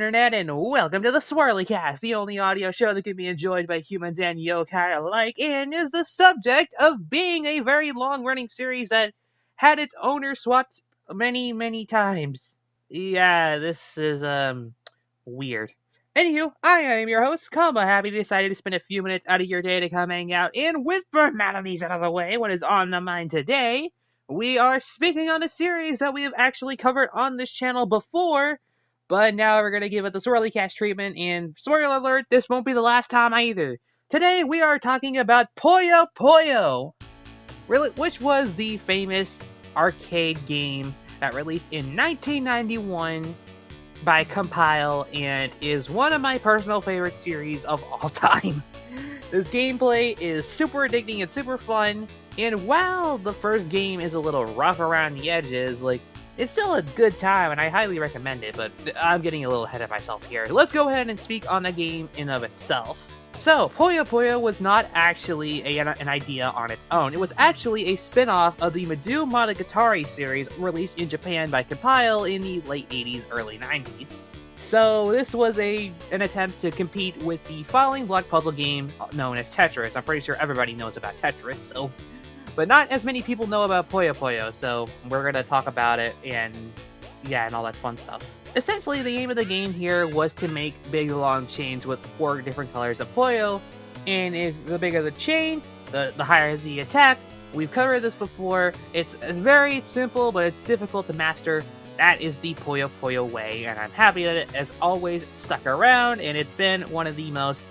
Internet, and welcome to the SwirlyCast, the only audio show that can be enjoyed by humans and yokai alike, and is the subject of being a very long-running series that had its owner swapped many, many times. Yeah, this is, weird. Anywho, I am your host, Koma, happy you decided to spend a few minutes out of your day to come hang out, and with formalities out of the way, what is on the mind today? We are speaking on a series that we have actually covered on this channel before, but now we're going to give it the SwirlyCast treatment, and spoiler alert, this won't be the last time either. Today we are talking about Puyo Puyo, which was the famous arcade game that released in 1991 by Compile, and is one of my personal favorite series of all time. This gameplay is super addicting and super fun, and while the first game is a little rough around the edges, it's still a good time, and I highly recommend it, but I'm getting a little ahead of myself here. Let's go ahead and speak on the game in of itself. So, Puyo Puyo was not actually an idea on its own. It was actually a spin-off of the Madu Monogatari series released in Japan by Compile in the late 80s, early 90s. So, this was an attempt to compete with the falling block puzzle game known as Tetris. I'm pretty sure everybody knows about Tetris, but not as many people know about Puyo Puyo, so we're going to talk about it and all that fun stuff. Essentially, the aim of the game here was to make big long chains with 4 different colors of Puyo, and if the bigger the chain, the higher the attack. We've covered this before. It's very simple, but it's difficult to master. That is the Puyo Puyo way, and I'm happy that it has always stuck around, and it's been one of the most...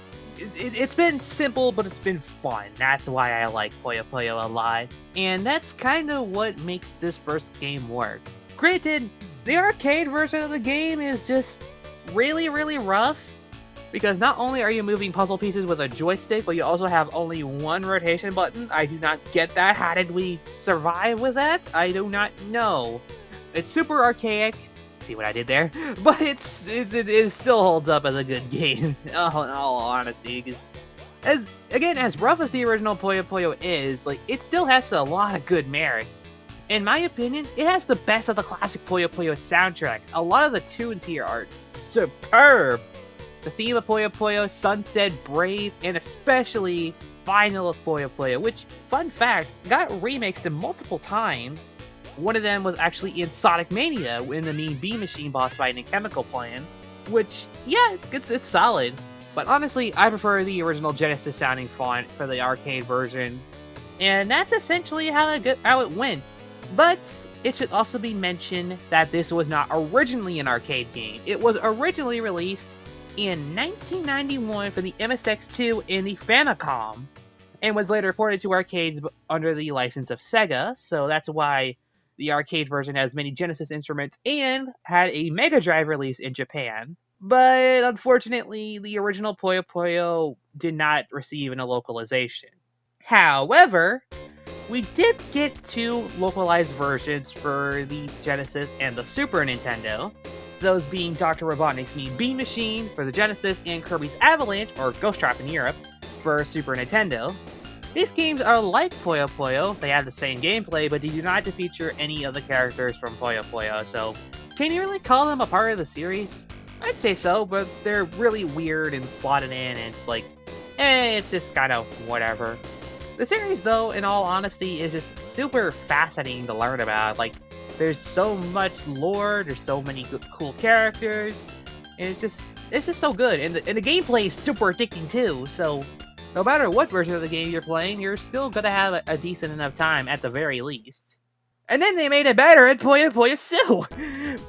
It's been simple, but it's been fun. That's why I like Puyo Puyo a lot. And that's kind of what makes this first game work. Granted, the arcade version of the game is just really, really rough, because not only are you moving puzzle pieces with a joystick, but you also have only one rotation button. I do not get that. How did we survive with that? I do not know. It's super archaic. See what I did there? But it still holds up as a good game, in all honesty, because as rough as the original Puyo Puyo is, it still has a lot of good merits. In my opinion, it has the best of the classic Puyo Puyo soundtracks. A lot of the tunes here are superb. The theme of Puyo Puyo, Sunset, Brave, and especially Final of Puyo Puyo, which, fun fact, got remixed multiple times. One of them was actually in Sonic Mania, in the Mean Bean Machine boss fight in Chemical Plant, which, yeah, it's solid. But honestly, I prefer the original Genesis sounding font for the arcade version, and that's essentially how it went. But it should also be mentioned that this was not originally an arcade game. It was originally released in 1991 for the MSX2 and the Famicom, and was later ported to arcades under the license of Sega, so that's why the arcade version has many Genesis instruments and had a Mega Drive release in Japan. But unfortunately, the original Puyo Puyo did not receive a localization. However, we did get 2 localized versions for the Genesis and the Super Nintendo, those being Dr. Robotnik's Mean Bean Machine for the Genesis and Kirby's Avalanche, or Ghost Trap in Europe, for Super Nintendo. These games are like Puyo Puyo. They have the same gameplay, but they do not feature any of the characters from Puyo Puyo, so can you really call them a part of the series? I'd say so, but they're really weird and slotted in, and it's just kind of whatever. The series, though, in all honesty, is just super fascinating to learn about. There's so much lore, there's so many good, cool characters, and it's just so good. And the gameplay is super addicting too, so no matter what version of the game you're playing, you're still gonna have a decent enough time at the very least. And then they made it better at Puyo Puyo Su!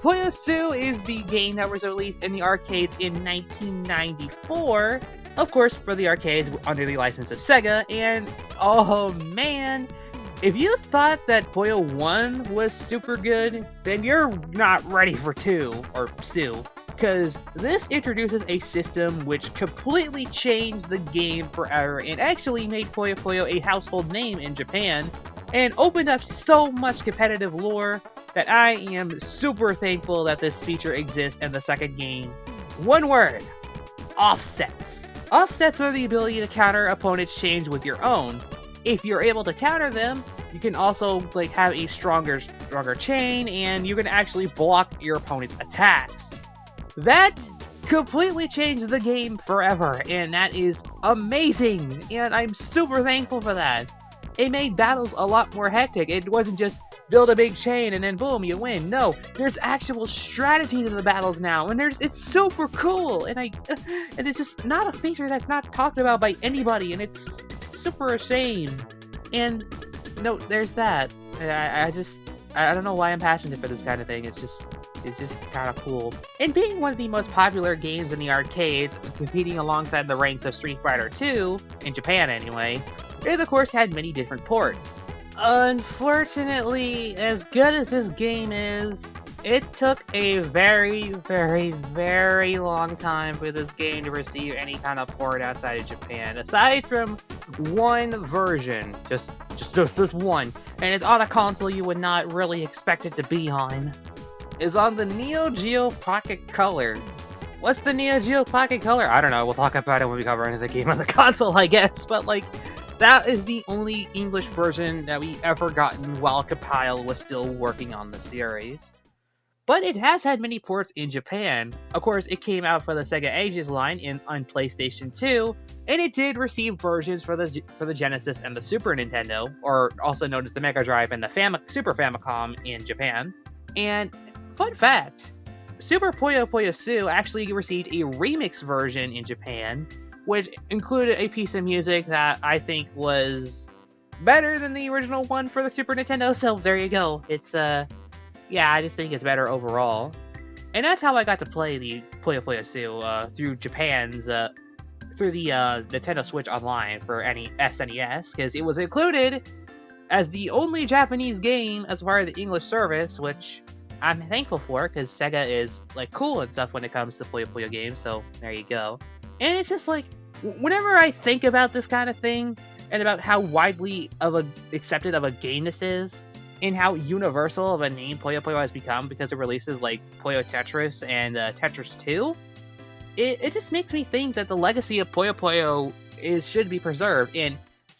Puyo Su is the game that was released in the arcades in 1994, of course for the arcades under the license of Sega, and oh man, if you thought that Puyo 1 was super good, then you're not ready for 2, or Su. Because this introduces a system which completely changed the game forever and actually made Puyo Puyo a household name in Japan, and opened up so much competitive lore that I am super thankful that this feature exists in the second game. One word: offsets. Offsets are the ability to counter opponents' chains with your own. If you're able to counter them, you can also have a stronger chain, and you can actually block your opponent's attacks. That completely changed the game forever, and that is amazing, and I'm super thankful for that. It made battles a lot more hectic. It wasn't just build a big chain and then boom, you win. No, there's actual strategy to the battles now, and it's super cool, and it's just not a feature that's not talked about by anybody, and it's super a shame. And no, there's that. I don't know why I'm passionate for this kind of thing. It's just kind of cool. And being one of the most popular games in the arcades, competing alongside the ranks of Street Fighter 2, in Japan anyway, it of course had many different ports. Unfortunately, as good as this game is, it took a very, very, very long time for this game to receive any kind of port outside of Japan, aside from one version, just one, and it's on a console you would not really expect it to be on. Is on the Neo Geo Pocket Color. What's the Neo Geo Pocket Color? I don't know, we'll talk about it when we cover another game on the console, I guess, but like, that is the only English version that we ever gotten while Compile was still working on the series. But it has had many ports in Japan. Of course, it came out for the Sega Ages line on PlayStation 2, and it did receive versions for the Genesis and the Super Nintendo, or also known as the Mega Drive and the Super Famicom in Japan. And fun fact, Super Puyo Puyo actually received a remix version in Japan, which included a piece of music that I think was better than the original one for the Super Nintendo, so there you go. It's, yeah, I just think it's better overall. And that's how I got to play the Puyo Puyo through Japan's, through the Nintendo Switch Online for any SNES, because it was included as the only Japanese game as part of the English service, which I'm thankful for, because Sega is, like, cool and stuff when it comes to Puyo Puyo games, so there you go. And it's just like, whenever I think about this kind of thing, and about how widely accepted of a game this is, and how universal of a name Puyo Puyo has become because of releases like Puyo Tetris and Tetris 2, it just makes me think that the legacy of Puyo Puyo should be preserved. And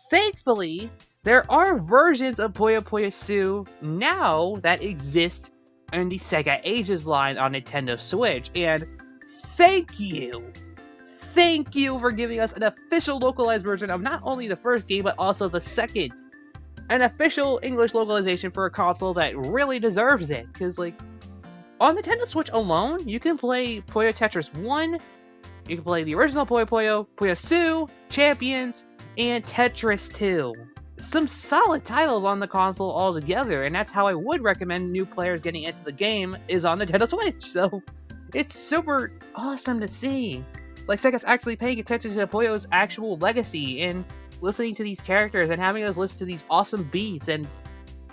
thankfully, there are versions of Puyo Puyo now that exist in the Sega Ages line on Nintendo Switch. And thank you for giving us an official localized version of not only the first game, but also the second. An official English localization for a console that really deserves it. Because, like, on Nintendo Switch alone, you can play Puyo Tetris 1, you can play the original Puyo Puyo, Puyo Champions, and Tetris 2. Some solid titles on the console altogether, and that's how I would recommend new players getting into the game, is on Nintendo Switch. So, it's super awesome to see. Like, Sega's actually paying attention to Puyo's actual legacy and listening to these characters and having us listen to these awesome beats, and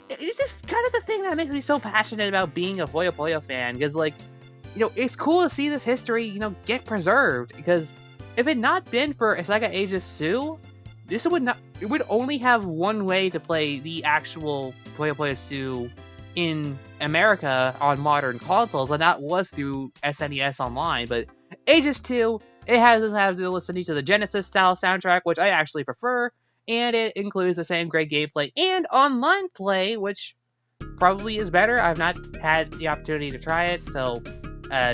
it's just kind of the thing that makes me so passionate about being a Puyo Puyo fan, because, like, you know, it's cool to see this history, you know, get preserved, because if it not been for Sega Ages 2, it would only have one way to play the actual Puyo Puyo in America on modern consoles, and that was through SNES Online. But Ages 2, it has to have to listen to the Genesis style soundtrack, which I actually prefer, and it includes the same great gameplay and online play, which probably is better. I've not had the opportunity to try it, so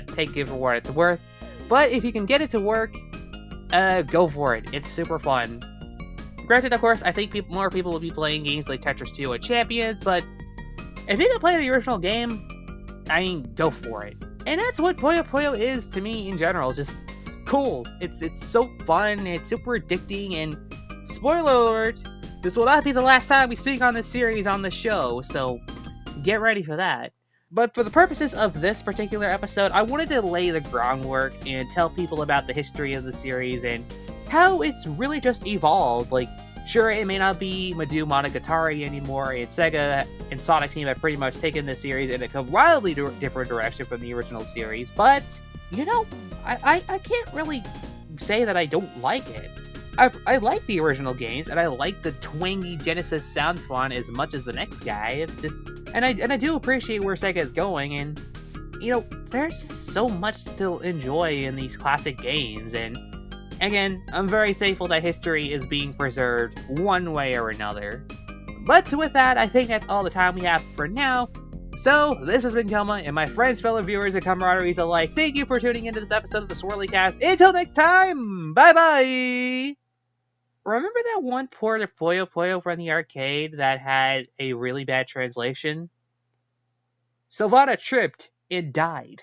take it for what it's worth. But if you can get it to work, go for it. It's super fun. Granted, of course, I think more people will be playing games like Tetris 2 and Champions, but if you can play the original game, I mean, go for it. And that's what Puyo Puyo is to me in general, just cool. It's so fun, it's super addicting, and spoiler alert, this will not be the last time we speak on this series on the show, so get ready for that. But for the purposes of this particular episode, I wanted to lay the groundwork and tell people about the history of the series and how it's really just evolved. Like, sure, it may not be Madou Monogatari anymore, and Sega and Sonic Team have pretty much taken this series in a wildly different direction from the original series, but, you know, I can't really say that I don't like it. I like the original games, and I like the twangy Genesis sound font as much as the next guy. It's just, and I do appreciate where Sega is going, and, you know, there's just so much to enjoy in these classic games, and again, I'm very thankful that history is being preserved one way or another. But with that, I think that's all the time we have for now. So, this has been Koma, and my friends, fellow viewers, and camaraderies alike. Thank you for tuning into this episode of the SwirlyCast. Until next time, bye-bye! Remember that one port of Puyo Puyo from the arcade that had a really bad translation? Sylvana tripped and died.